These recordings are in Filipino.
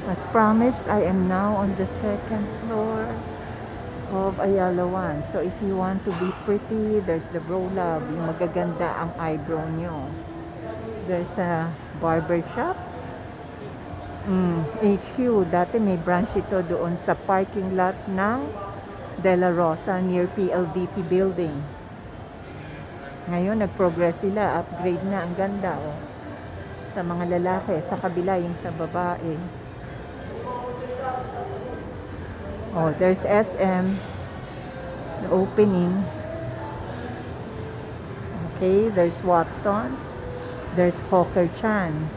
As promised, I am now on the second floor of Ayala One. So if you want to be pretty, there's the Bro Lab, yung magaganda ang eyebrow nyo. There's a barber shop. HQ, dati may branch ito doon sa parking lot ng De La Rosa near PLDT building. Ngayon, nag-progress sila, upgrade na, ang ganda, oh. Sa mga lalaki, sa kabila, yung sa babae. Oh, there's SM, the opening. Okay, there's Watson, there's Hawker Chan.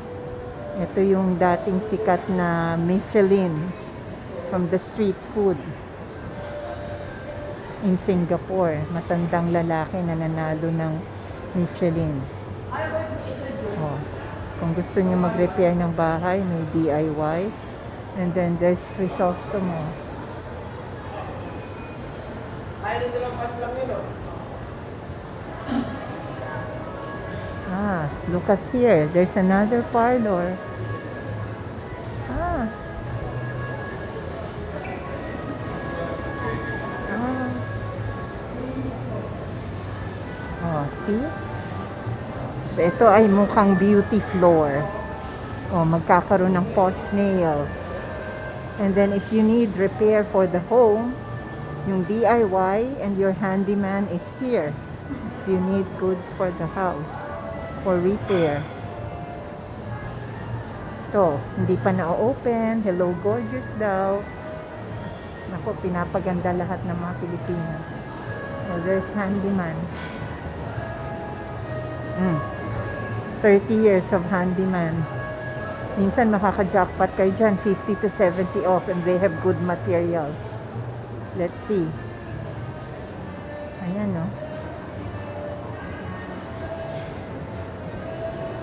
Ito yung dating sikat na Michelin from the street food in Singapore. Matandang lalaki na nanalo ng Michelin. Oh, kung gusto niyo mag-repair ng bahay, may DIY. And then there's Crisostomo. Look at here. There's another parlor. Ah. Oh, see? Ito ay mukhang beauty floor. Oh, magkakaroon ng posh nails. And then if you need repair for the home, yung DIY and your handyman is here. If you need goods for the house, for repair. Ito, hindi pa na-open. Hello, gorgeous daw. Nako, pinapaganda lahat ng mga Pilipino. Oh, there's handyman. 30 years of handyman. Minsan makaka-jackpot kayo dyan, 50 to 70 off, and they have good materials. Let's see. Ayan, no?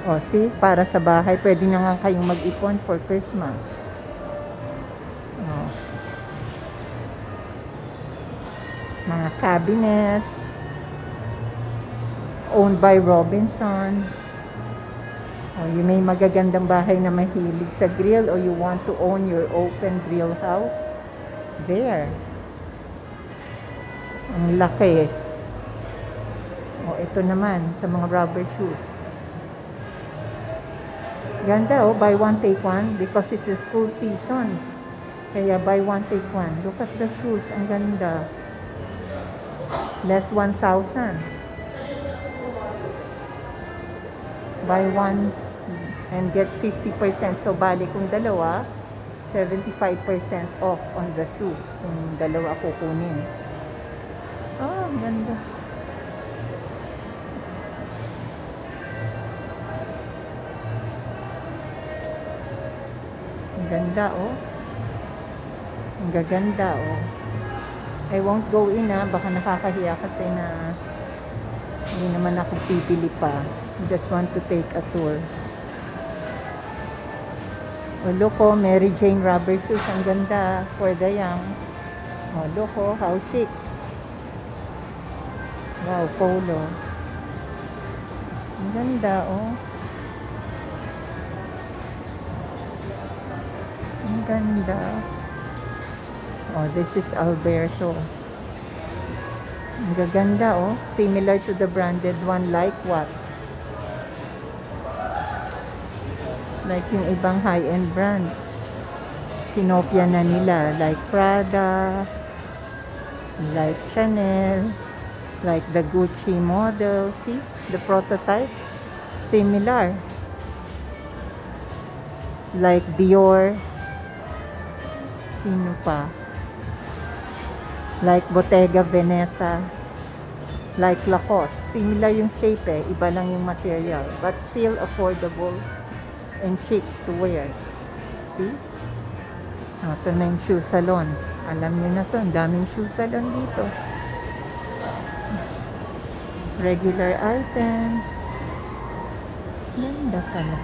Oh, see? Para sa bahay, pwede nyo nga kayong mag-ipon for Christmas. Oh. Mga cabinets. Owned by Robinsons. Oh, you may magagandang bahay na mahilig sa grill, or you want to own your open grill house. There. Ang laki. Oh, ito naman sa mga rubber shoes. Ganda, oh, buy one take one because it's a school season. Kaya buy one take one. Look at the shoes, ang ganda. Less 1,000. Buy one and get 50%. So bali kung dalawa, 75% off on the shoes kung dalawa kukunin. Oh, ganda. Ang ganda, oh. Ang gaganda, oh. I won't go in, baka nakakahiya kasi na hindi naman ako pipili pa. Just want to take a tour. Oh, look, oh, Mary Jane rubber shoes. Ang ganda for the young. Oh, look, oh, how sick. Wow, polo. Ang ganda, oh. Ang ganda. Oh, this is Alberto. Ang gaganda, oh. Similar to the branded one, like what? Like yung ibang high-end brand. Kinopya na nila. Like Prada, like Chanel, like the Gucci model. See? The prototype. Similar. Like Dior. Sino pa? Like Bottega Veneta. Like Lacoste. Similar yung shape, eh. Iba lang yung material. But still affordable and chic to wear. See? Ito na yung shoe salon. Alam nyo na to, ang daming shoe salon dito. Regular items. Ganda pala.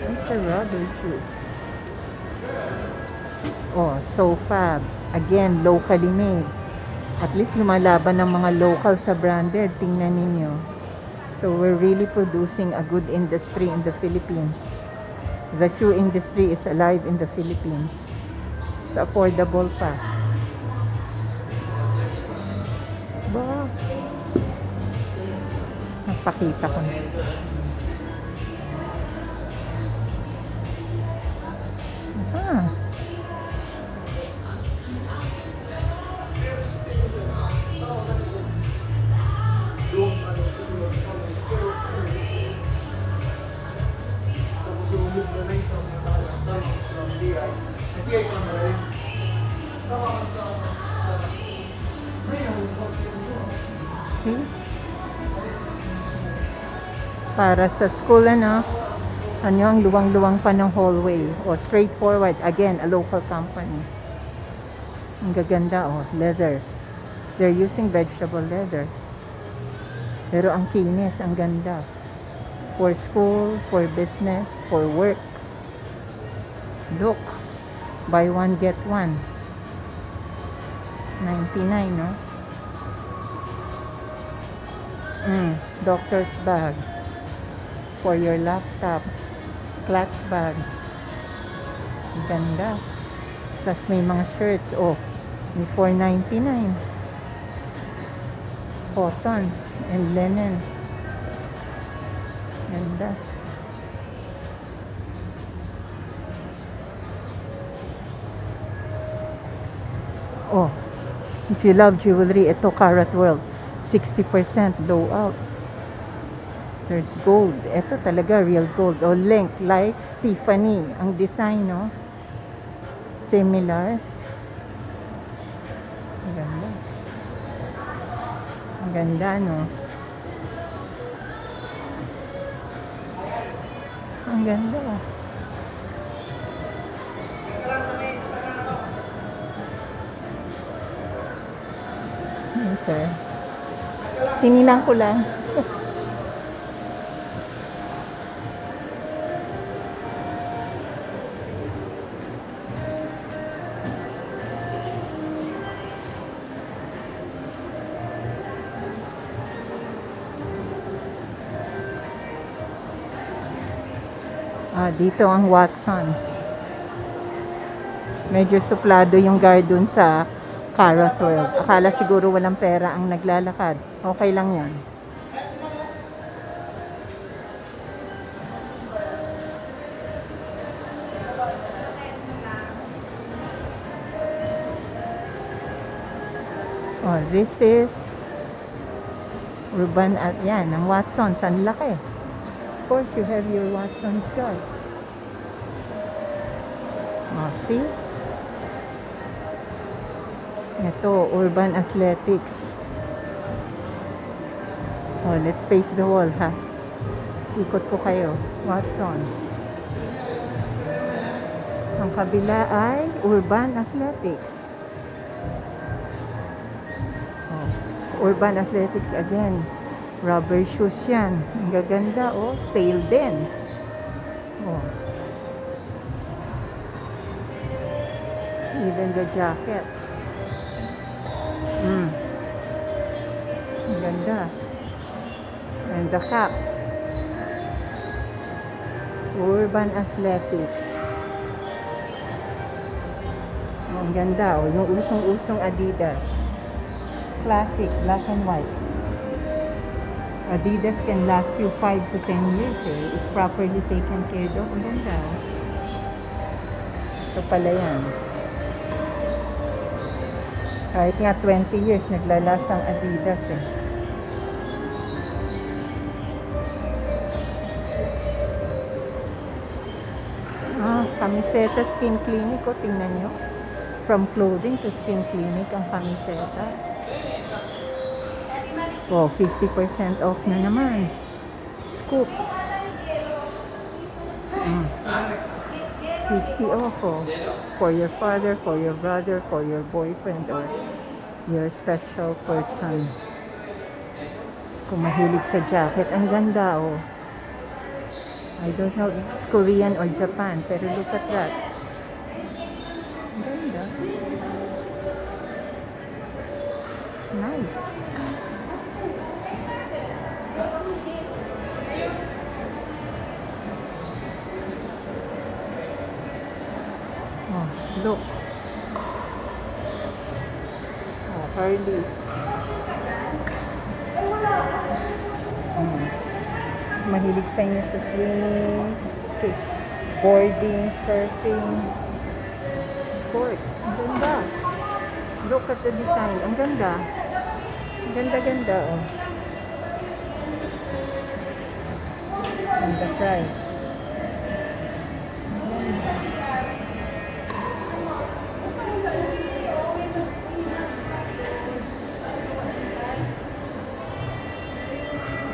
It's a rubber shoe. Oh, so fab. Again, locally made. At least lumalaban ng mga local sa branded. Tingnan ninyo. So we're really producing a good industry in the Philippines. The shoe industry is alive in the Philippines. It's affordable pa. Ba? Napakita ko na. Ah. See? Para sa school, ano ang luwang-luwang pa ng hallway. O, straightforward. Again, a local company. Ang gaganda, leather. They're using vegetable leather. Pero ang kinis, ang ganda. For school, for business, for work. Look. Buy one, get one. 99, no? Doctor's bag. For your laptop. Clutch bags. Ang ganda. Tapos may mga shirts. May $4.99. Cotton and linen. Ganda. If you love jewelry, ito Carat World. 60% blowout. There's gold. Ito talaga real gold. Link like Tiffany. Ang design, no? Similar. Ang ganda. Ang ganda, no? Ang ganda. Yes, sir. Tinilang ko lang. Dito ang Watsons. Medyo suplado yung guard dun sa Carat World. Akala siguro walang pera ang naglalakad. Okay lang yan. This is Urban at yan, ang Watsons. Ang laki. Of course, you have your Watsons guard. See? Ito, Urban Athletics. Let's face the wall, ha? Ikot ko kayo. Watsons. Ang kabila ay Urban Athletics. Urban Athletics again. Rubber shoes yan. Ang gaganda, sale din. Even the jacket. Ang ganda. And the caps. Urban Athletics. Ang ganda, yung usong-usong Adidas. Classic, black and white. Adidas can last you 5 to 10 years if properly taken care of. Ang ganda. Ito pala yan. Kahit nga 20 years naglalast ang Adidas Kamiseta Skin Clinic, tingnan nyo. From clothing to Skin Clinic ang kamiseta. 50% off na naman. Scoop. 50 off for your father, for your brother, for your boyfriend, or your special person. Kung mahilig sa jacket, ang ganda I don't know if it's Korean or Japan, pero look at that. Ang ganda. Nice. Oh, look. Oh, Harley. Hmm. Mahilig sa inyo sa swimming, skateboarding, surfing, sports. Ang ganda. Look at the design. Ang ganda. Ang ganda-ganda, oh. And the price.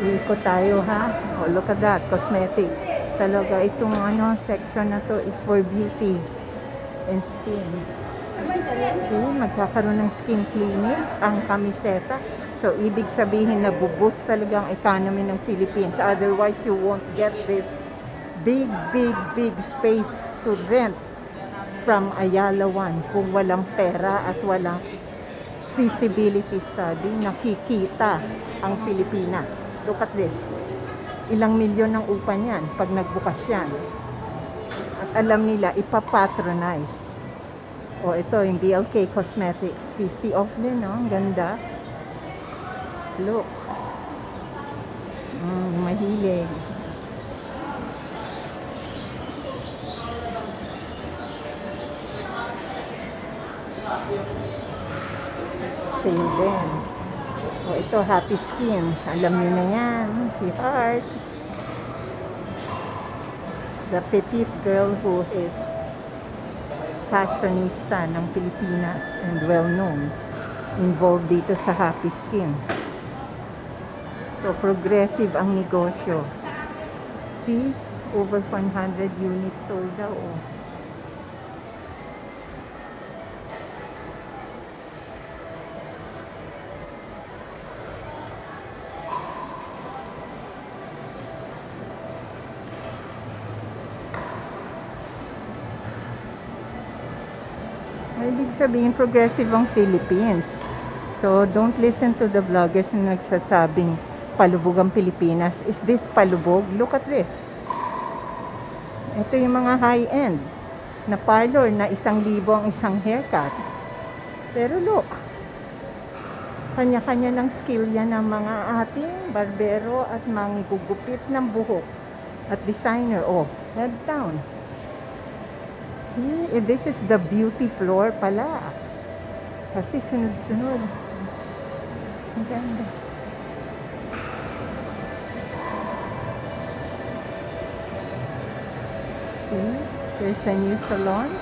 Iikot tayo, ha? Oh, look at that. Cosmetic. Talaga, itong section na to is for beauty and skin. See, magkakaroon ng skin clinic ang kamiseta. So, ibig sabihin na buboost talaga ang economy ng Philippines. Otherwise, you won't get this big space to rent from Ayala One kung walang pera at walang feasibility study. Nakikita ang Pilipinas. Look at this. Ilang milyon ang upa niyan pag nagbukas yan. At alam nila, ipapatronize. O ito, yung BLK Cosmetics. 50 off din, no? Ang ganda. Look. Mahilig. Same din. O ito, Happy Skin. Alam niyo na yan. Si Heart. The petite girl who is fashionista ng Pilipinas and well known. Involved dito sa Happy Skin. So, progressive ang negosyo. See? Over 100 units sold daw. Oh. Ibig sabihin, progressive ang Philippines. So, don't listen to the vloggers na nagsasabing palubog ang Pilipinas. Is this palubog? Look at this. Ito yung mga high-end na parlor na 1,000 ang isang haircut. Pero look, kanya-kanya ng skill yan ng mga ating barbero at manggugupit ng buhok at designer. Oh, head down. See, this is the beauty floor pala. Kasi sunod-sunod. Ang ganda. See, there's a new salon.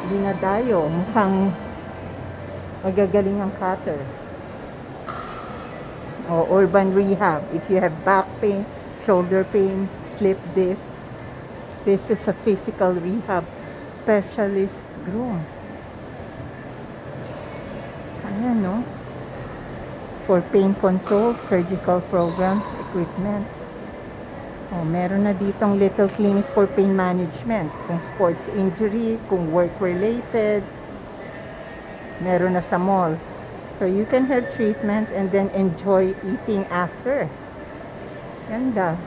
Dinadayo. Mukhang magagaling ang cutter. O urban rehab. If you have back pain, shoulder pain, slip disc, this is a physical rehab specialist room. Ayan, no? For pain control, surgical programs, equipment. Oh, meron na ditong little clinic for pain management. Kung sports injury, kung work-related. Meron na sa mall. So, you can have treatment and then enjoy eating after. Ganda.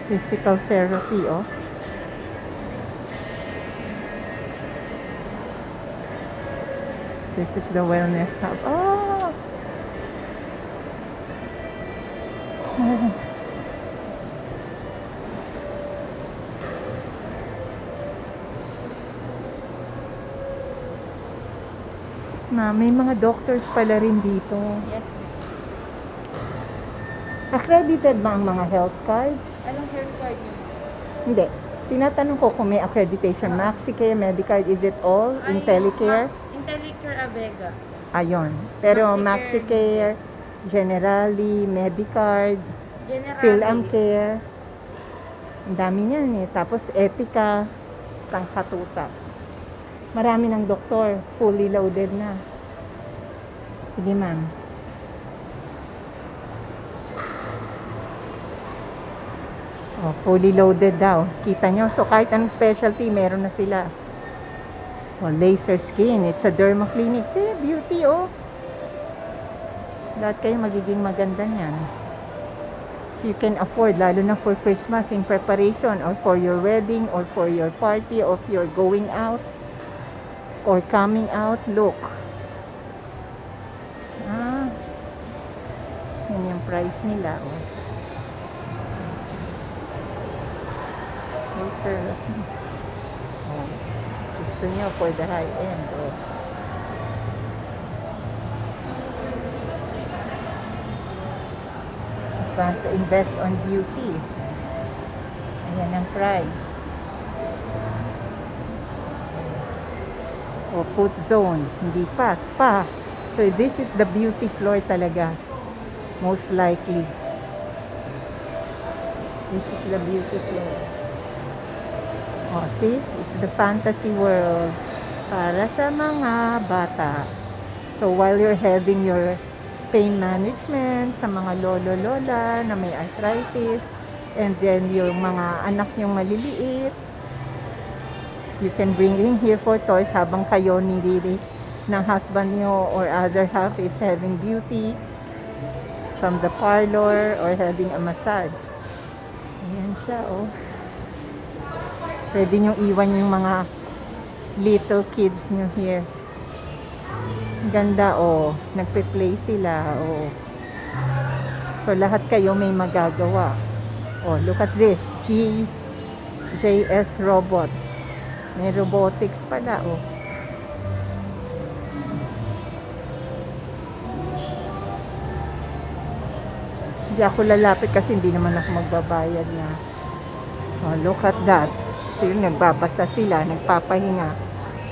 Physical therapy, oh. This is the wellness hub. Oh! May mga doctors pala rin dito. Yes. Accredited ba ang mga health card? Anong health card niyo? Hindi. Tinatanong ko kung may accreditation. Maxicare, Medicard, is it all? Intellicare? Intellicare Avega. Ayon. Pero Maxicare, Maxicare, Generali, Medicard, Generali. PhilAmcare. Ang dami niyan eh. Tapos Epica, Sangkatutak. Marami ng doktor. Fully loaded na. Sige, ma'am. Oh, fully loaded daw. Kita nyo? So, kahit anong specialty, meron na sila. Oh, laser skin. It's a derma clinic. See, beauty, oh. Lahat kayo magiging maganda niyan. you can afford, lalo na for Christmas in preparation or for your wedding or for your party or if you're going out or coming out, look. Ah, yun yung price nila. Oh. Later. Oh. Gusto nyo for the high end. Oh. Want to invest on beauty. Ayan ang price. O foot zone. Hindi pa. Spa. So this is the beauty floor talaga. Most likely. This is the beauty floor. Oh, see? It's the fantasy world. Para sa mga bata. So while you're having your pain management sa mga lolo-lola na may arthritis, and then yung mga anak nyong maliliit, you can bring in here for toys habang kayo nilili ng husband nyo or other half is having beauty from the parlor or having a massage. Ayan siya, oh. Pwede nyo iwan yung mga little kids nyo here. Ganda, oh. Nagpe-play sila, oh. So, lahat kayo may magagawa. Oh, look at this. JS Robot. May robotics pala, oh. Hindi ako lalapit kasi hindi naman ako magbabayad na. Oh, look at that. So, yun, nagbabasa sila, nagpapahinga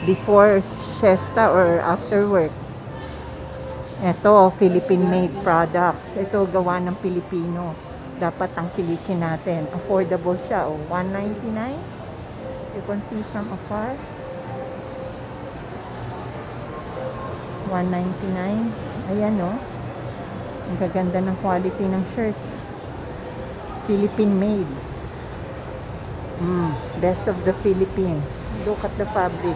before siesta or after work. Ito, Philippine-made products. Ito, gawa ng Pilipino. Dapat ang kilikin natin. Affordable siya. Oh, $199. You can see from afar. $199. Ayan, oh. Ang gaganda ng quality ng shirts. Philippine-made. Best of the Philippines. Look at the fabric.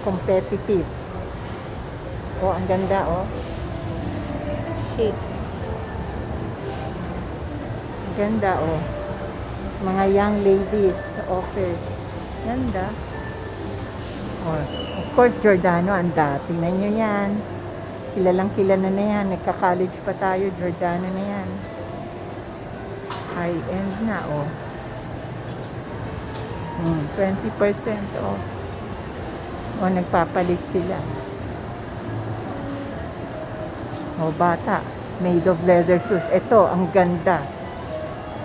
Competitive. Oh, ang ganda, oh. Shit. Ang ganda, oh. Mga young ladies, offer. Ganda. Oh, of course, Giordano, ang dati na nyo yan. Kilalang kilala na yan. Nagka-college pa tayo, Giordano na yan. High-end na, oh. 20% off. O, nagpapalit sila. O, bata. Made of leather shoes. Ito, ang ganda.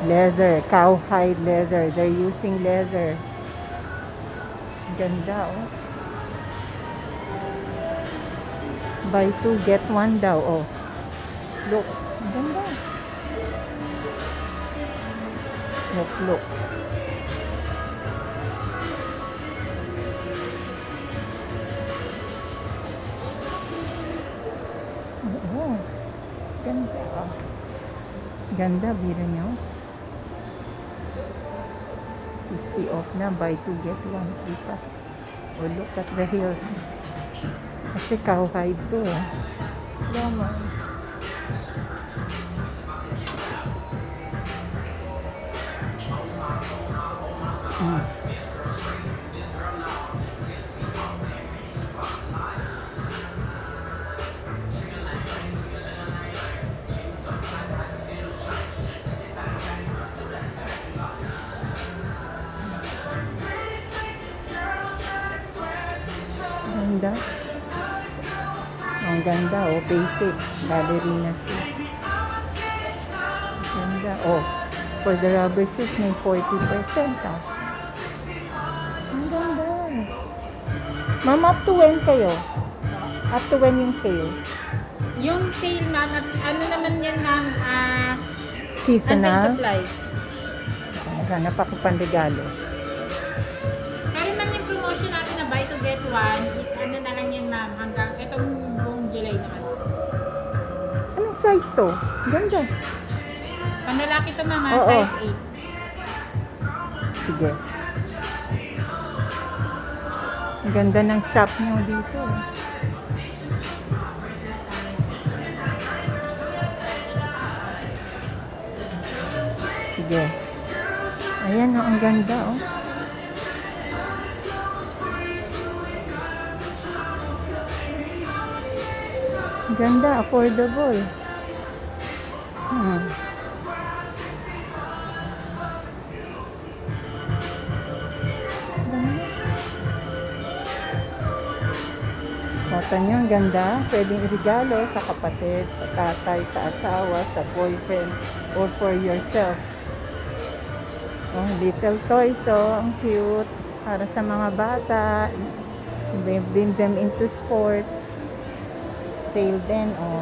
Leather. Cowhide leather. They're using leather. Ganda, oh. Buy two, get one daw, oh. Look. Ang ganda. Let's look. Oh, ganda. Oh. Ganda, biro nyo. 50 off na. Buy two, get one. Kita. Oh, look at the heels. Kasi cowhide to. Yaman. Ganda. Ang ganda, oh. Basic. Ballerina shoes. Ganda, oh. For the rubber shoes, may 40%, ah. Ang ganda. Ma'am, up to when kayo? Up to when yung sale? Yung sale, ma'am, at ano naman yan, ma'am, Seasonal? until supply. Naghanap ako panregalo. Pero ma'am, yung promotion natin na buy to get one is ano na lang yan, ma'am, hanggang itong buong July naman. Anong size to? Ganda. Panlalaki to, ma'am, Oo. size 8. Sige. Ang ganda ng shop niyo dito. Sige. Ayan, oh, ang ganda, oh. Ganda, affordable. Hmm. Kota nyo, ang ganda. Pwedeng irigalo sa kapatid, sa tatay, sa asawa, sa boyfriend, or for yourself. Oh, little toys, oh, ang cute. Para sa mga bata. They bring them into sports. Sale din, oh.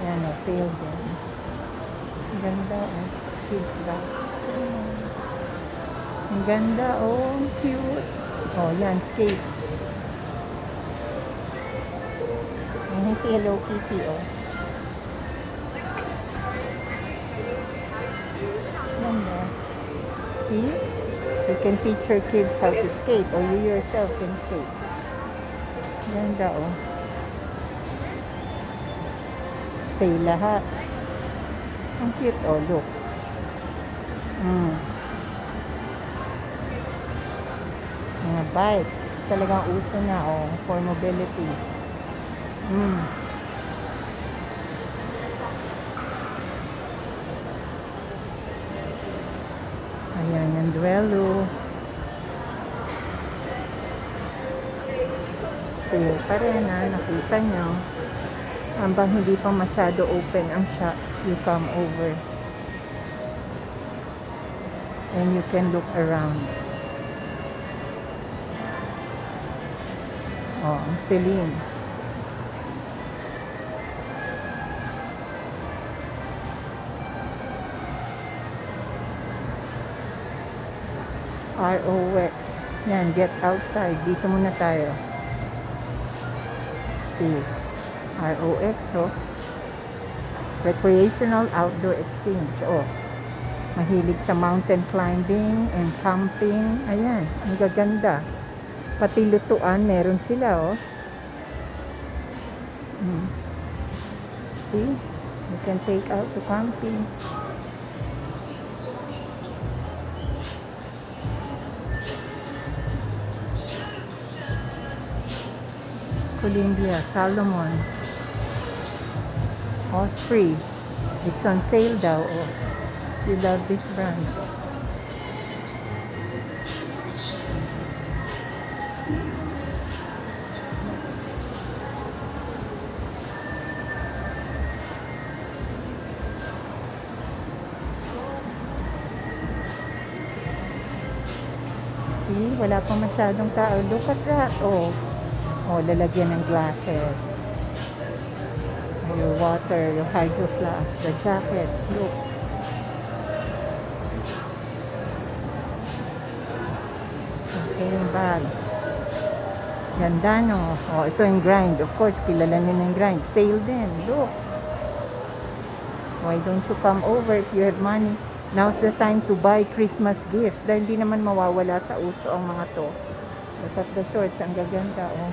Yan, oh, sale din. Ang ganda, oh. Kids bag. Ang ganda, oh. Ang cute. Oh, yan, skates. Yan si Hello Kitty, oh. Ganda. See? You can teach your kids how to skate or you yourself can skate. Ganda, oh. Say lahat. Ang cute, oh, look. Mga bikes. Talagang uso na, oh, for mobility. Ayan, yung duelo. Sale pa rin, ha. Nakita nyo. Hambang hindi pa masyado open ang shop, you come over. And you can look around. Oh, ang Celine. ROX. Yan, get outside. Dito muna tayo. See. ROX, oh. Recreational Outdoor Exchange, oh. Mahilig sa mountain climbing and camping. Ayan, ang gaganda. Pati lutuan, meron sila, oh. See? You can take out to camping. Columbia, Salomon. Osprey. It's on sale daw, oh. You love this brand. See, wala pa masyadong tao. Look at that, oh. Oh, lalagyan ng glasses. Your water, your hydro flask, the jackets, look. Same bags. Ganda, no? Oh, ito yung grind. Of course, kilala nyo na yung grind. Sale din. Look. Why don't you come over if you have money? Now's the time to buy Christmas gifts. Dahil hindi naman mawawala sa uso ang mga to. Look at the shorts. Ang gaganda, oh.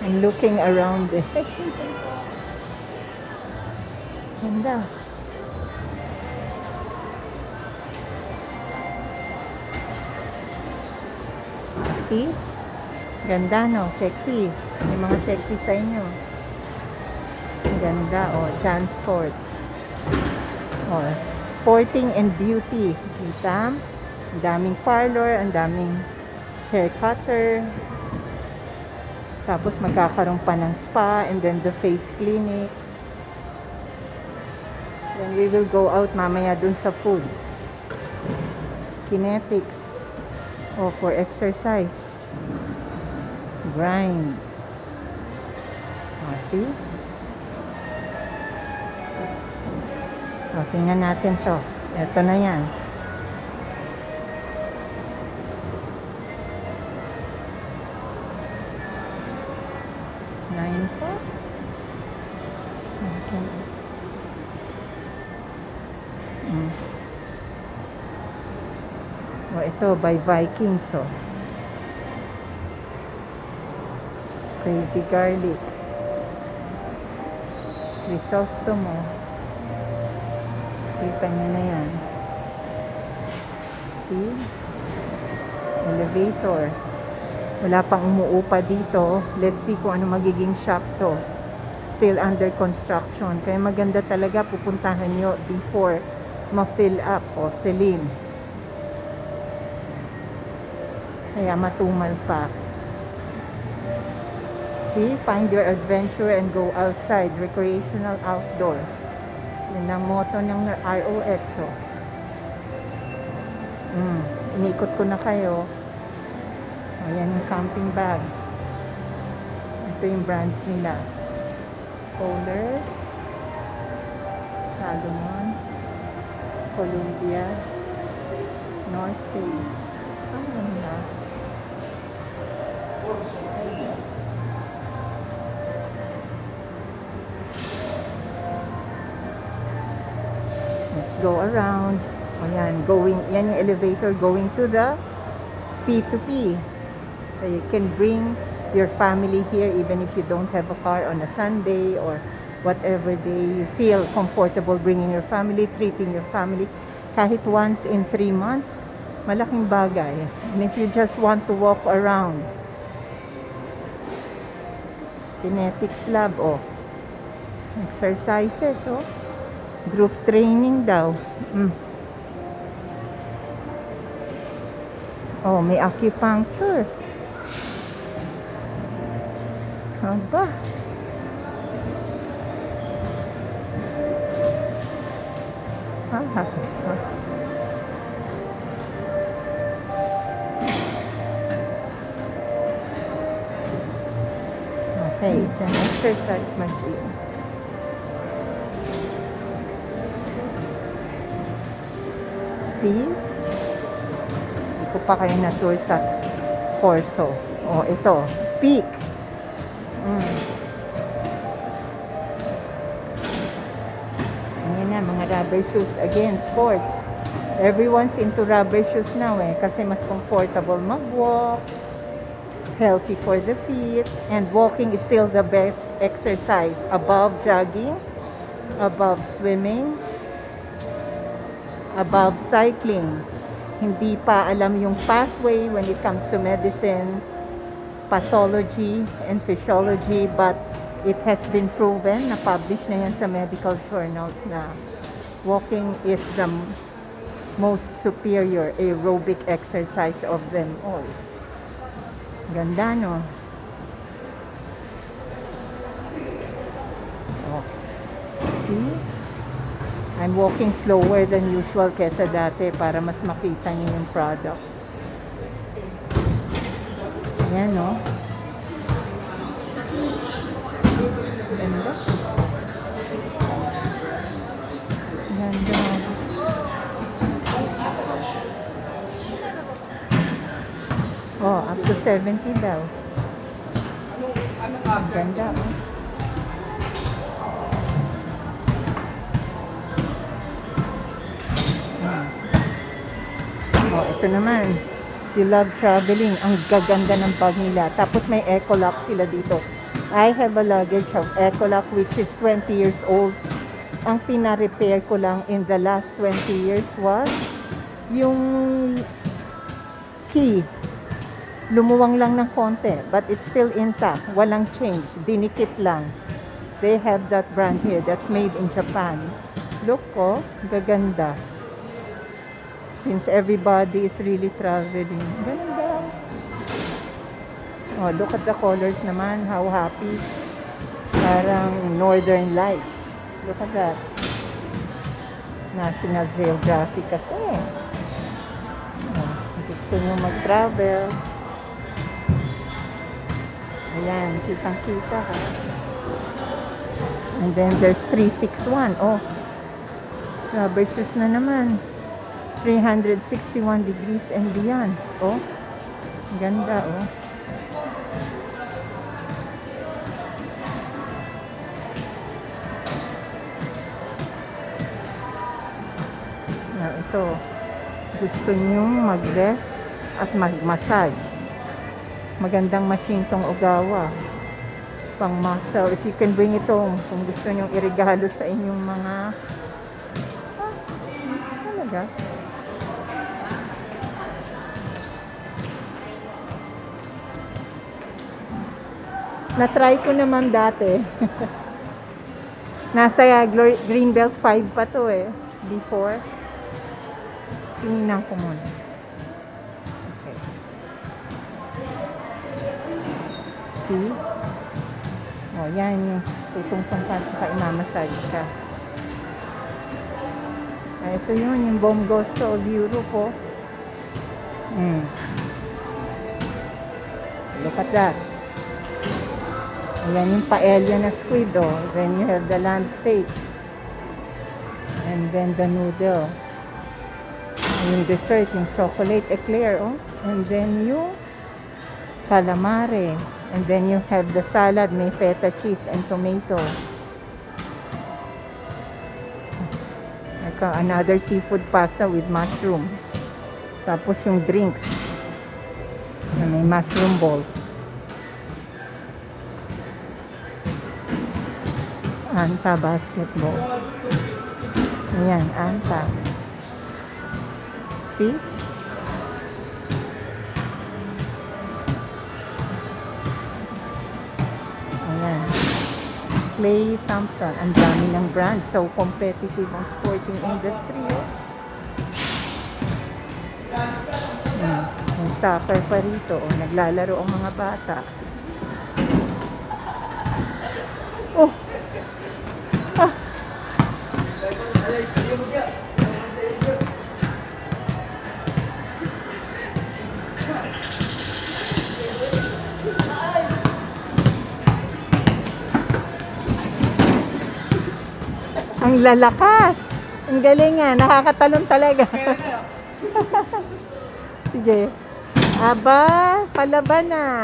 I'm looking around it. Ganda. See? Ganda, no? Sexy. May mga sexy sa inyo. Ganda, oh. Transport. Oh. Sporting and beauty. Kita? Ang daming parlor, ang daming hair cutter. Tapos magkakaroon pa ng spa and then the face clinic. Then we will go out mamaya dun sa food. Kinetics. Oh, for exercise. Grind. Oh, see? Oh, tingnan natin to. Ito na yan. Nine po. Okay. Oh, ito by Vikings, oh. Crazy garlic. Crisostomo. Kita nyo na yan. See? Elevator. Wala pang umuupa dito. Let's see kung ano magiging shop to. Still under construction. Kaya maganda talaga pupuntahan nyo before ma-fill up. O, Celine. Kaya matumal pa. See? Find your adventure and go outside. Recreational outdoor. Yun ang motto ng ROX. Oh. Inikot ko na kayo. Ayan yung camping bag. Ito yung brands nila. Polar, Salomon, Columbia, North Face. Ano na? Let's go around. Ayan, yan yung elevator going to the P2P. So you can bring your family here even if you don't have a car on a Sunday or whatever day you feel comfortable bringing your family, treating your family. Kahit once in 3 months, malaking bagay. And if you just want to walk around, kinetics lab, oh. Exercises, oh. Group training daw. Oh, may acupuncture. Aba. Okay, it's an exercise machine. See? Hindi ko pa kayo na-tour sa Corso. Oh, ito. Peak. Ayan na, mga rubber shoes. Again, sports. Everyone's into rubber shoes now eh. Kasi mas comfortable mag-walk. Healthy for the feet. And walking is still the best exercise. Above jogging. Above swimming. Above cycling. Hindi pa alam yung pathway when it comes to medicine, pathology, and physiology, but it has been proven, na-publish na yan sa medical journals na walking is the most superior aerobic exercise of them all. Ganda, no? Oh. See? I'm walking slower than usual kesa dati para mas makita niyo yung products. Ayan, no? Ganda. Ganda. Oh, up to 70 daw. Ganda, oh. Oh, ito naman. You love traveling. Ang gaganda ng bag nila. Tapos may Ecolock sila dito. I have a luggage of Ecolock which is 20 years old. Ang pina-repair ko lang in the last 20 years was yung key. Lumuwang lang ng konti. But it's still intact. Walang change. Dinikit lang. They have that brand here. That's made in Japan. Look ko. Gaganda. Since everybody is really traveling. Ganda. Oh, look at the colors naman. How happy. Parang Northern Lights. Look at that. National Geographic kasi. Oh, gusto nyo mag-travel. Ayan, kitang-kita ha. And then there's 361. Oh, Rubber shoes na naman. 361 degrees and beyond. Oh, ganda oh. Na ito. Gusto nyong mag-rest at mag-massage. Magandang machine tong Ogawa. Pang muscle. If you can bring it home. Kung gusto nyong irigalo sa inyong mga... Talaga? Na-try ko naman dati. Nasa Greenbelt 5 pa to eh. Before. Tingnan ko muna. Okay. See? Oh, yan yung tutungsong ka at imamassage ka. Ito yun, yung Bomb Gusto of Europe po. Look at that. Ayan yung paella na squid, oh. Then you have the lamb steak. And then the noodles. Yung dessert, yung chocolate eclair, oh. And then yung calamari. And then you have the salad, may feta cheese and tomato. Another seafood pasta with mushroom. Tapos yung drinks na may mushroom balls. Anta basketball. Ayan, Anta. See? Ayan. Clay Thompson. Ang dami ng brand. So competitive ang sporting industry. May soccer pa rito. Naglalaro ang mga bata. Oh! Ah! Ang lalakas. Ang galing nga. Nakakatalon talaga. Sige. Aba, palaban na.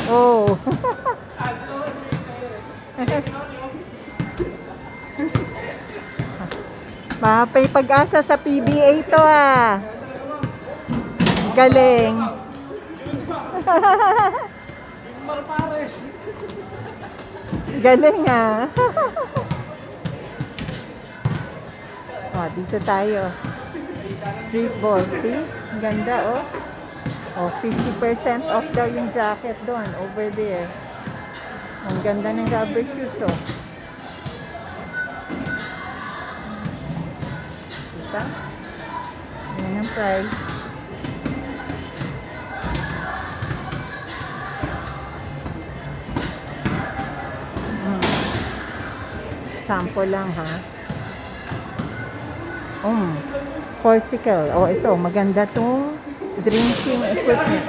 Oh. Mapay pag-asa sa PBA to ah. Galing. Galing ah. Oh, dito tayo. Street ball, see? Ang ganda, oh. Oh, 50% off daw yung jacket doon, over there. Ang ganda ng rubber shoes, oh. Diba? Yan ang price. Sample lang, ha? Corsical. Oh, ito. Maganda tong drinking equipment.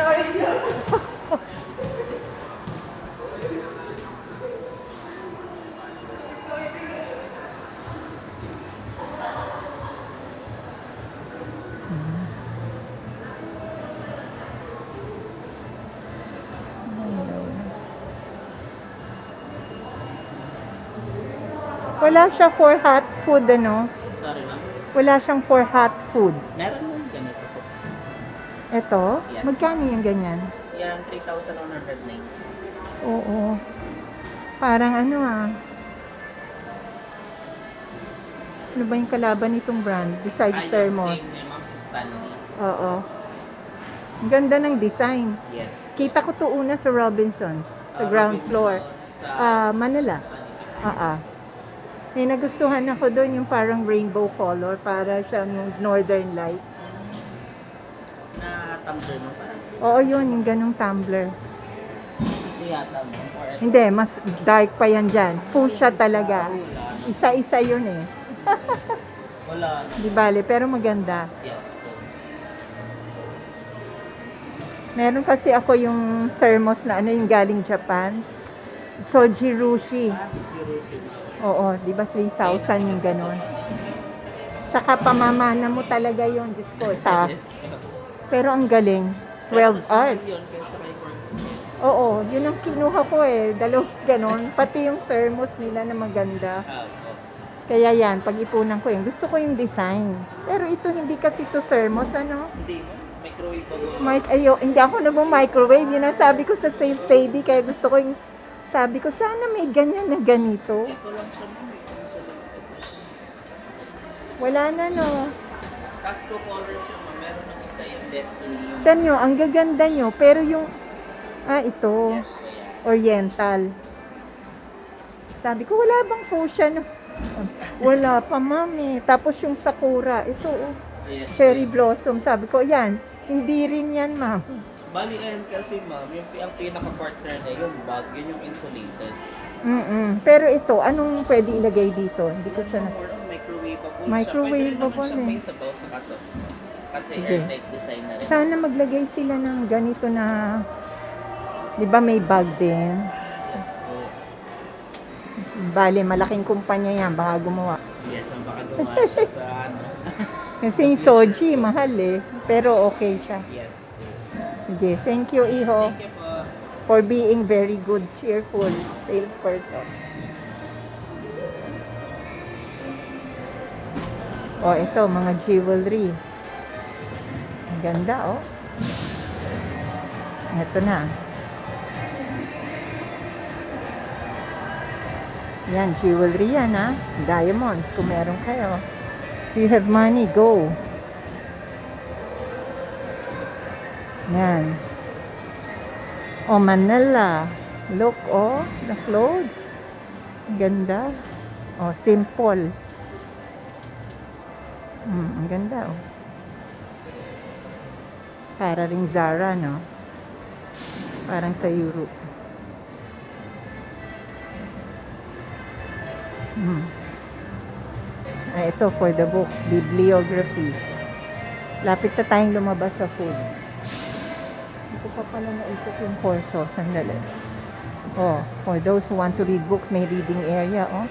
Wala siya for hot food, ano? Sorry ma'am. Wala siyang for hot food. Meron mo ganito po. Ito? Yes. Magkano yung ganyan? Yan, 3,109. Oo. Parang ano ah. Ano ba yung kalaban nitong brand? Besides Ay, yung Thermos. same niya ma'am, si Stanley. Oo. Ang ganda ng design. Yes. Kita ko to una sa Robinsons. Sa ground floor. Sa Manila. May nagustuhan ako doon yung parang rainbow color. Para siyang yung Northern Lights. na tumbler mo parang. Oo, yun. Yung ganong tumbler. Ito yata mo. Hindi, mas dark pa yan dyan. Fuchsia talaga. Isa-isa yun eh. Wala. Di bale, pero maganda. Yes po. Meron kasi ako yung thermos na ano yung galing Japan. Soji Rushi. Security. Oo, di ba 3,000 yung ganon. Tsaka pamamana mo talaga yun, Diyos ko. Yes. Pero ang galing. 12 Mas hours. mahal yun kaysa kay Corks. Oo, yun ang kinuha ko eh. Ganon. Pati yung thermos nila na maganda. Oo. Kaya yan, pag-ipunan ko yun. Gusto ko yung design. Pero ito hindi kasi to thermos, ano? Hindi mo. Microwave pa mo. Hindi ako nag-microwave. Yun ang sabi ko sa sales lady. Kaya gusto ko yung, sabi ko, sana may ganyan na ganito. Ito lang siya mo. Wala na, no? Castro color siya mo. Meron ng isa yung Destiny. Yung Tignan nyo, ang gaganda nyo. Pero yung, ito, yes ko yan. oriental. Sabi ko, wala bang fuchsia? No? Wala pa, mami. Tapos yung sakura, ito, Yes. cherry blossom. Sabi ko, yan, hindi rin yan, ma'am. Bali ayan kasi ma'am, ang pinaka-partner na yung bag, yun yung insulated. Pero ito, anong pwede ilagay dito? Hindi ko siya na... More on microwave pa po Microwave siya. Pwede rin pa naman siyang eh. may sabaw tsaka sauce mo. Kasi Sige. airtight design na rin. Sana maglagay sila ng ganito na... Di ba may bag din? Yes po. Bale, malaking kumpanya yan, baka gumawa. Yes, ang baka gumawa siya sa ano. Kasi yung soji, mahal eh. Pero okay siya. Yes po. Sige, thank you, Iho, Thank you po. for being very good, cheerful salesperson. Oh, ito, mga jewelry. Ang ganda, oh. Ito na. Yan, jewelry yan, ha. Diamonds, kung meron kayo. If you have money, go. Yan. Oh, Manila. Look, oh, the clothes. Ang ganda. Oh, simple. Ang ganda, oh. Para ring Zara, no? Parang sa Europe. Ito, for the books, bibliography. Lapit na tayong lumabas sa food. Hindi ko pa pala naikot yung corso. Sandali. Oh, for those who want to read books, may reading area, oh.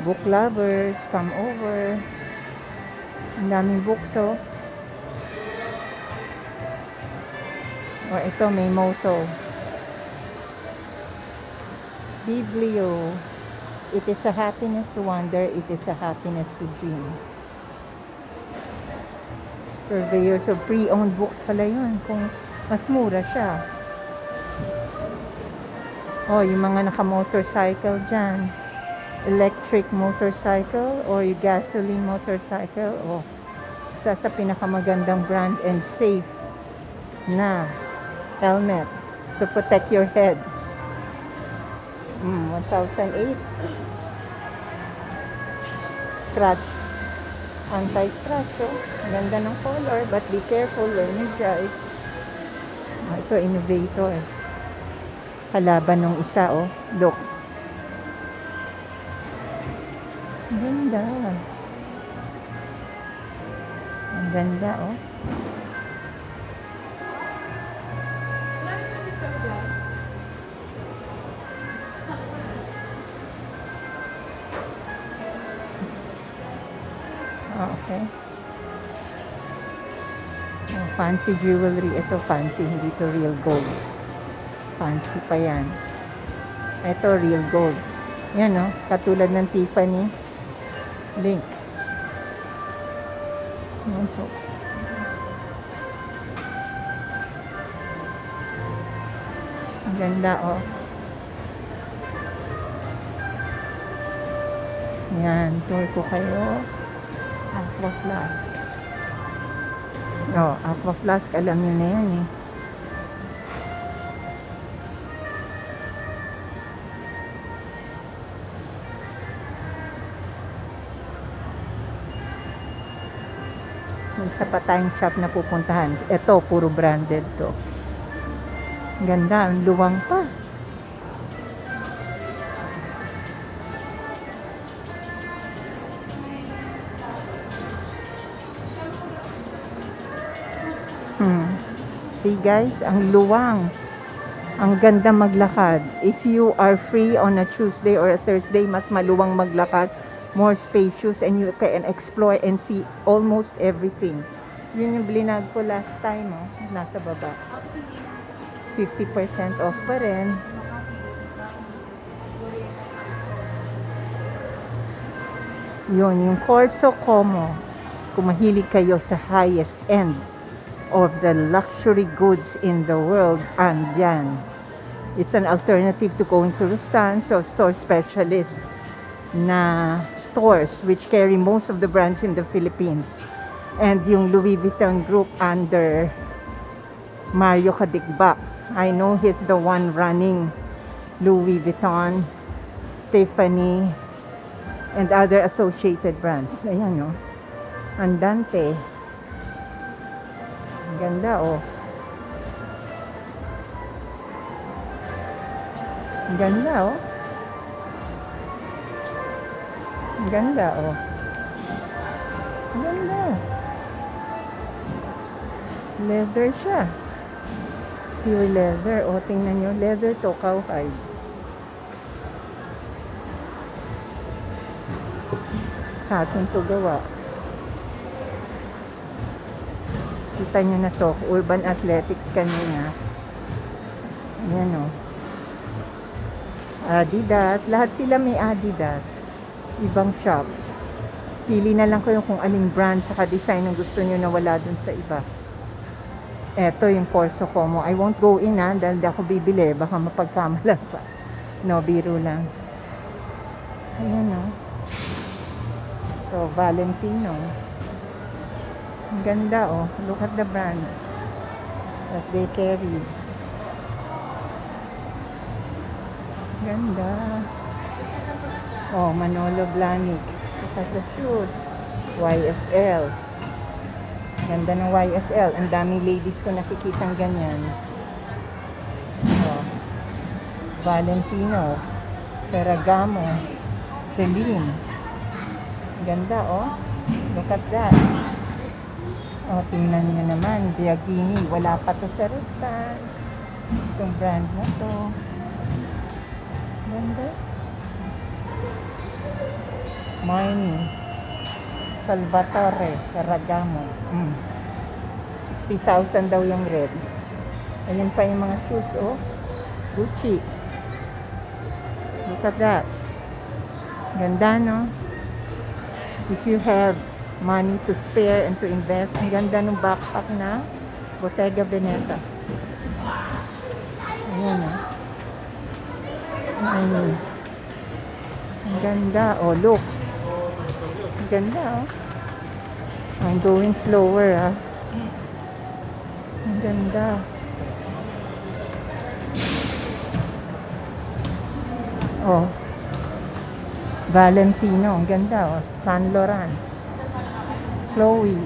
Book lovers, come over. Ang daming books, oh. Oh, ito, may motto. Biblio. It is a happiness to wonder, it is a happiness to dream. Purveyors of pre-owned books pala yun. Kung mas mura siya. Oh, yung mga naka-motorcycle dyan. Electric motorcycle or yung gasoline motorcycle. Oh, isa sa pinakamagandang brand and safe na helmet to protect your head. 1,008. Scratch. Anti-scratch, oh. Ganda ng color, but be careful when you drive. Ito, innovator. Kalaban ng isa, oh. Look. Ganda. Ang ganda, oh. Okay. Oh, fancy jewelry. Ito fancy, hindi to real gold. Fancy pa yan. Ito real gold. Yan, oh. Katulad ng Tiffany link. Yan po. Ang ganda, oh. Yan, tour ko kayo. Aqua Flask. Oh, Aqua Flask, alam nyo na yan eh. May isa pa tayong shop na pupuntahan. Ito, puro branded to. Ganda, ang luwang pa. See guys, ang luwang. Ang ganda maglakad. If you are free on a Tuesday or a Thursday, mas maluwang maglakad. more spacious and you can explore and see almost everything. Yun yung blinag ko last time, oh. Nasa baba. 50% off pa rin. Yun, yung Corso Como. Kung mahilig kayo sa highest end of the luxury goods in the world, andyan. It's an alternative to going to Rustan, so store specialist na stores which carry most of the brands in the Philippines. And yung Louis Vuitton group under Mario Cadigba. I know he's the one running Louis Vuitton, Tiffany, and other associated brands. Ayan, no? Andante. Ang ganda, oh. Ang ganda, oh. Ang ganda, oh. Ang ganda. Leather siya. Pure leather. O, tingnan nyo. Leather to, cowhide. Sa atin to gawa. Kita nyo na to. Urban Athletics kanina. Ayan, o. Adidas. Lahat sila may Adidas. Ibang shop. Pili na lang kayo kung aling brand saka design ang gusto nyo na wala dun sa iba. Eto yung Corso Como. I won't go in dahil di ako bibili. Baka mapagkamalan pa. No, biro lang. Ayan, no. So, Valentino. Ang ganda, oh. Look at the brand that they carry. Ganda. Oh, Manolo Blahnik. Look at the shoes. YSL. Ganda ng YSL. Ang daming ladies ko nakikitang ganyan. Oh. Valentino. Ferragamo. Celine. Ganda, oh. Look at that. Oh, tingnan nyo naman. Biagini. Wala pa to sa Rustan. Itong brand na to. Ganda. Marni. Salvatore. Ferragamo. 60,000 daw yung red. Ayan pa yung mga shoes, oh. Gucci. Look at that. Ganda, no? If you have money to spare and to invest, ang ganda ng backpack na Bottega Veneta. Ayan, oh. Ayan. Ang ganda. Oh, look. Ang ganda, oh. I'm going slower, ah. Ang ganda. Oh. Valentino. Ang ganda, oh. Saint Laurent. Chloe.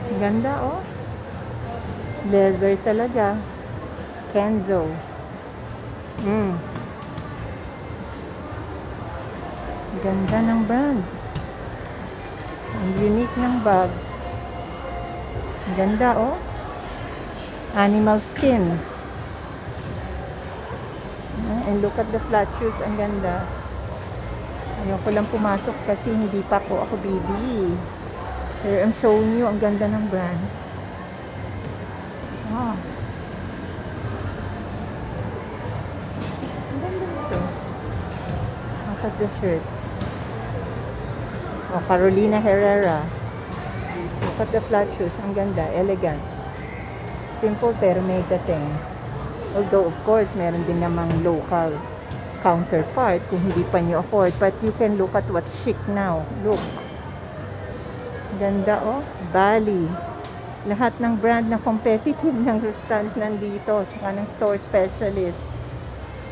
Ang ganda, oh. Leather talaga. Kenzo. Ang ganda ng brand. Ang unique ng bag. Ang ganda, oh. Animal skin. And look at the flat shoes. Ang ganda. Ayoko lang pumasok kasi hindi pa ako bibili. Pero I'm showing you, ang ganda ng brand. Ah. Ang ganda nito. Look at the shirt. Oh, Carolina Herrera. Look at the flat shoes. Ang ganda. Elegant. Simple pero may dating. Although, of course, meron din namang local counterpart kung hindi pa nyo afford. But you can look at what's chic now. Look. Ganda, oh. Bali. Lahat ng brand na competitive ng Rustans nandito. Tsaka ng store specialist.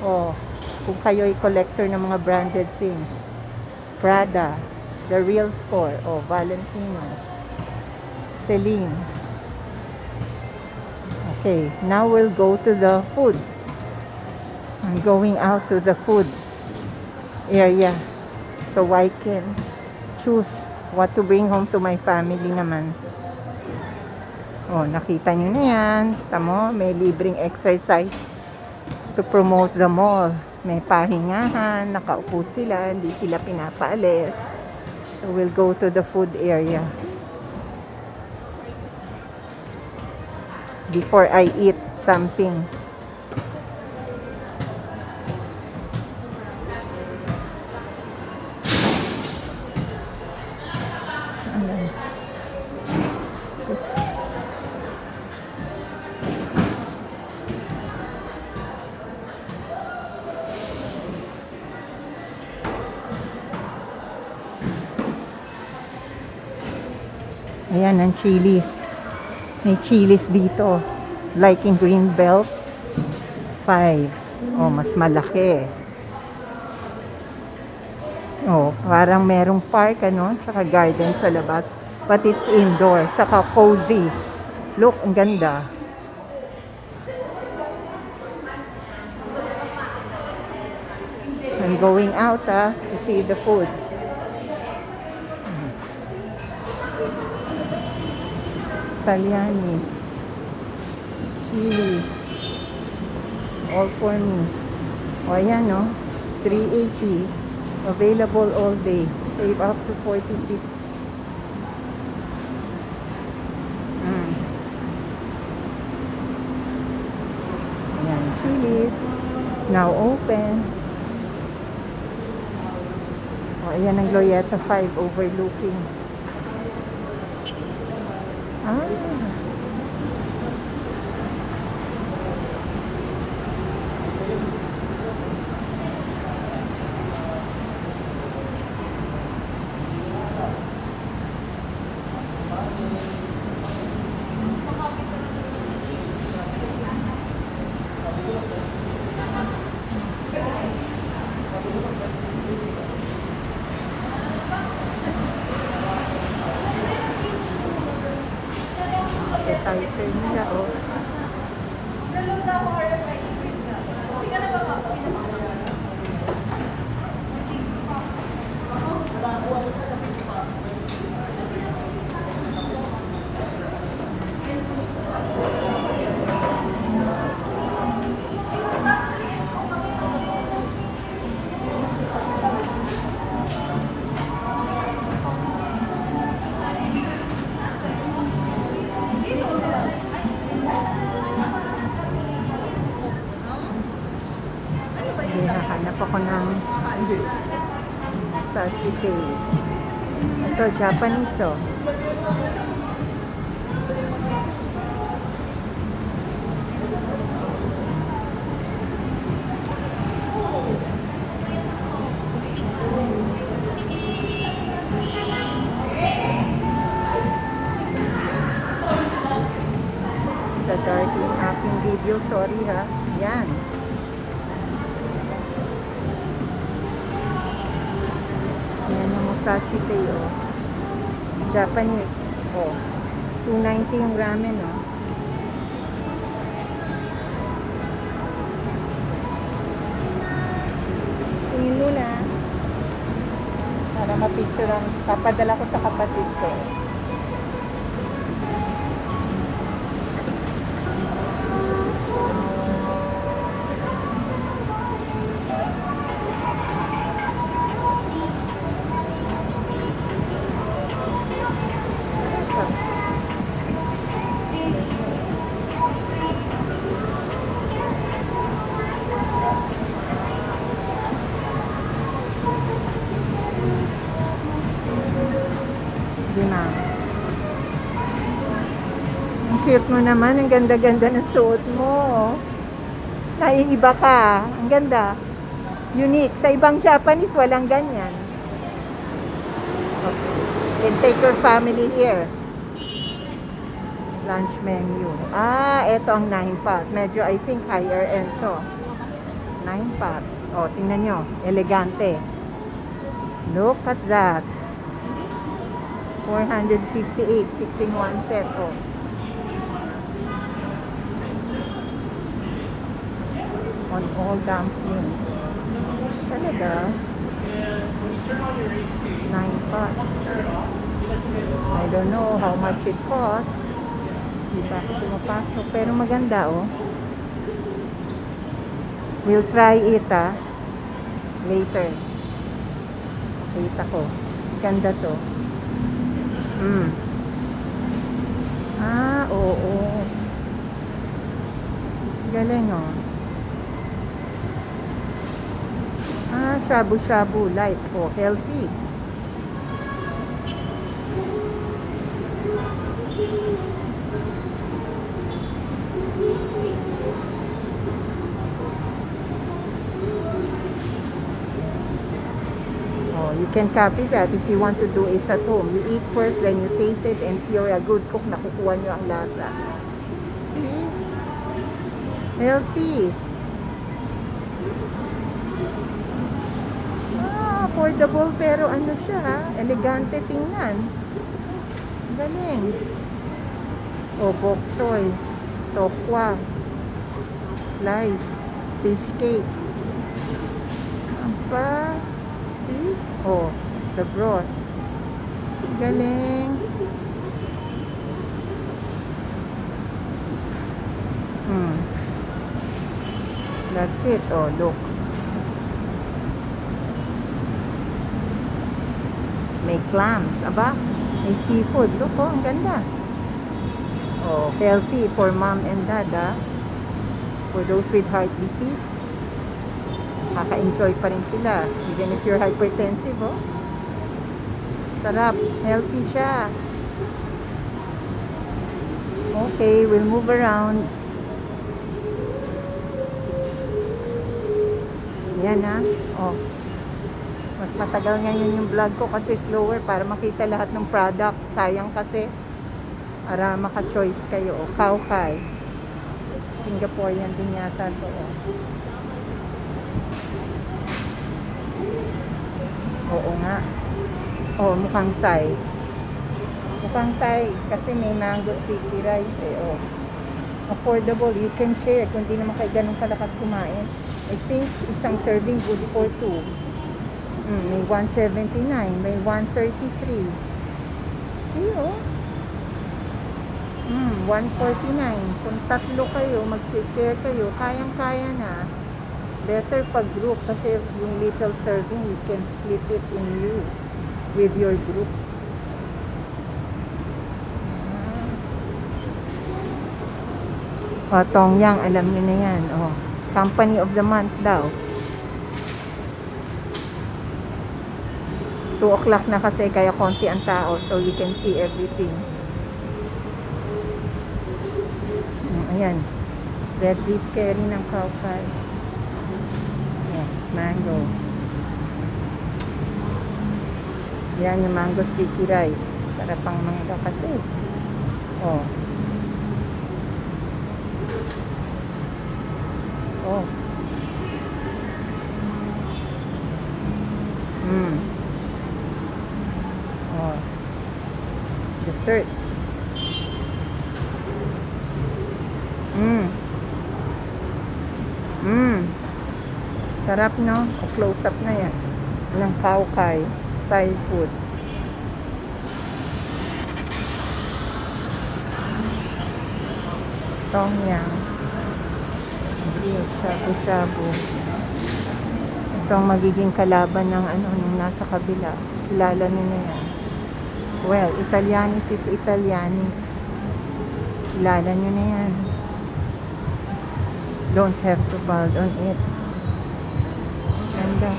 Oh. Kung kayo'y collector ng mga branded things. Prada. The Real Score. Oh, Valentino. Celine. Okay. Now we'll go to the food. I'm going out to the food area. So I can choose what to bring home to my family naman. Oh, nakita nyo na yan. Tamo, may libreng exercise to promote the mall. May pahingahan, nakaupo sila, hindi sila pinapaalis. So we'll go to the food area before I eat something. Ayan ang chilies. May chilies dito. Like in Greenbelt, 5. Oh, mas malaki. Oh, parang merong park, ano? Saka garden sa labas. But it's indoor. Saka cozy. Look, ang ganda. I'm going out, to see the food. Italianis. Chilies. All for me. O, ayan, no? 380. Available all day. Save up to 40. Ayan, chilies. Now open. O, ayan ang Glorieta 5 overlooking. Ah. Appetizer nila, oh. Hanap ako ng saute. Ito, Japanese, oh. Sa dark yung aking video, sorry ha. Yan. Yan ang Musashi Tei, oh. Japanese, oh. 290 yung ramen, oh. Tingin muna. Para mapicturean. Papadala ko sa kapatid ko. Lima. Ang cute mo naman. Ang ganda-ganda ng suot mo. Naiiba ka. Ang ganda. Unique. Sa ibang Japanese, walang ganyan. Okay. Then take your family here. Lunch menu. Ah, eto ang 9-pot. Medyo, I think, higher end to. 9-pot. O, tingnan nyo. Elegante. Look at that. 458, 6 in 1 set, oh. On all dumplings. Talaga? 9 pots. I don't know how much it costs. Di ba ako pumapasok? Pero maganda, oh. We'll try it, ah. Later. Kita ko. Ganda to. Ah, oo. Galing, oh. Ah, shabu-shabu light. Oh, healthy. Oh, you can copy that if you want to do it at home. You eat first, then you taste it, and if you're a good cook, nakukuha nyo ang lasa. See? Healthy. Ah, affordable pero ano siya, ha? Elegante tingnan. Galing. Oh, bok choy, tokwa, slice, fish cake. Ang pa? See? Oh, the broth. Galing. That's it. Oh, look. May clams. Aba, may seafood. Look, oh, ang ganda. Oh, healthy for mom and dad, ah. For those with heart disease. Maka-enjoy pa rin sila. Even if you're hypertensive, oh. Sarap. Healthy siya. Okay, we'll move around. Yan, ha. Oh. Mas matagal ngayon yung vlog ko kasi slower para makita lahat ng product. Sayang kasi. Para maka-choice kayo. Oh, Kaukai. Singaporean din yata to, oh. Oo nga. Oh, mukhang Thai. Mukhang Thai kasi may mango sticky rice eh. Oh. Affordable. You can share kung di naman kayo ganun kalakas kumain. I think isang serving good for 2. May 179, may 133. See, oh. 149. Kung tatlo kayo, mag-share kayo, kayang-kaya na. Better pag group kasi yung little serving, you can split it in you with your group. Oh, Tongyang, alam nyo na yan. Oh, company of the month daw. 2 o'clock na kasi kaya konti ang tao so you can see everything. Ayan. Red beef curry ng Kaukai. Ayan, mango. Yan yung mango sticky rice. Sarap ang mangga kasi. Oh. Oh. Oh. Dessert. Sarap, no? O close up na yan. Ng Kaukai. Thai food. Tongyang. Shabu-shabu. Ito ang magiging kalaban ng ano nung nasa kabila. Kilala nyo na yan. Well, Italianis is Italianis. Kilala nyo na yan. Don't have to bald on it. Ganda.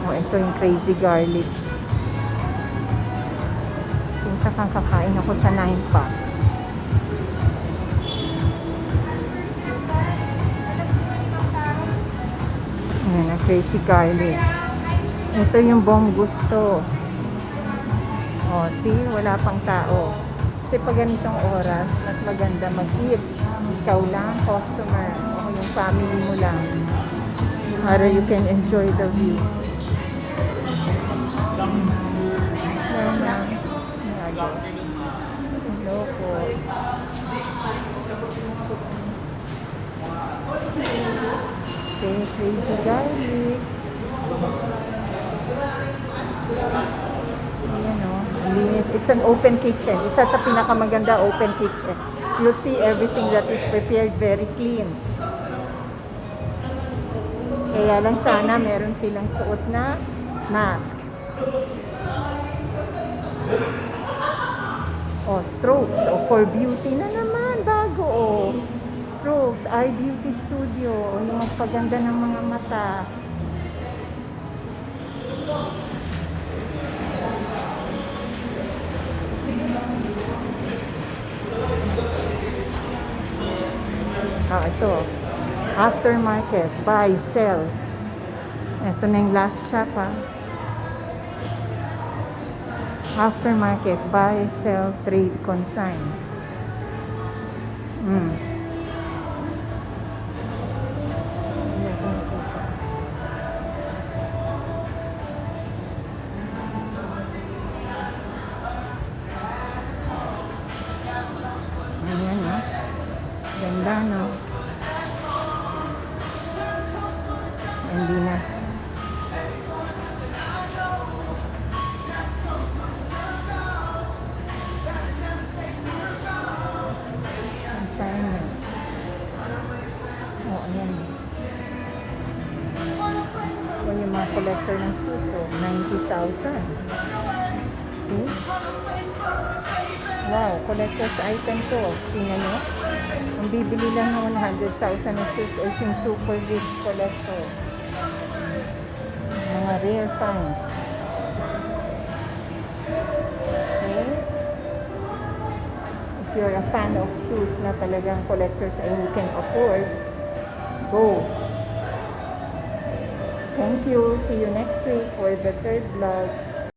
Oh, ito yung crazy garlic. Sinta kang kakain ako sa 9 pack. Ayan, ang crazy garlic. Ito yung buong gusto. Oh, see? Wala pang tao. Kasi pag ganitong oras, mas maganda mag-eat. Ikaw lang, customer. O yung family mo lang. Para you can enjoy the view. Yan lang. Hello po. Okay, crazy garlic. Ayan o. Linis. It's an open kitchen. Isa sa pinakamaganda open kitchen. You'll see everything that is prepared very clean. Kaya lang sana meron silang suot na mask. Oh, Strokes. Oh, for beauty na naman. Bago, oh. Strokes, Eye Beauty Studio. Oh, yung magpaganda ng mga mata. Ah, ito. Aftermarket. Buy, sell. Ito na yung last shop, ah. Aftermarket. Buy, sell, trade, consign. Ayan, ah. Ganda, no? Hindi na. Ang tayo na. Oh, ayan. O, yung mga collector ng shoes, oh, 90,000. See? Wow, collector's item to. Tingnan nyo. Ang bibili lang ng 100,000 ng shoes is yung super rich collector. Mga rare finds. Okay? If you're a fan of shoes na talagang collectors and you can afford, go. Thank you. See you next week for the third vlog.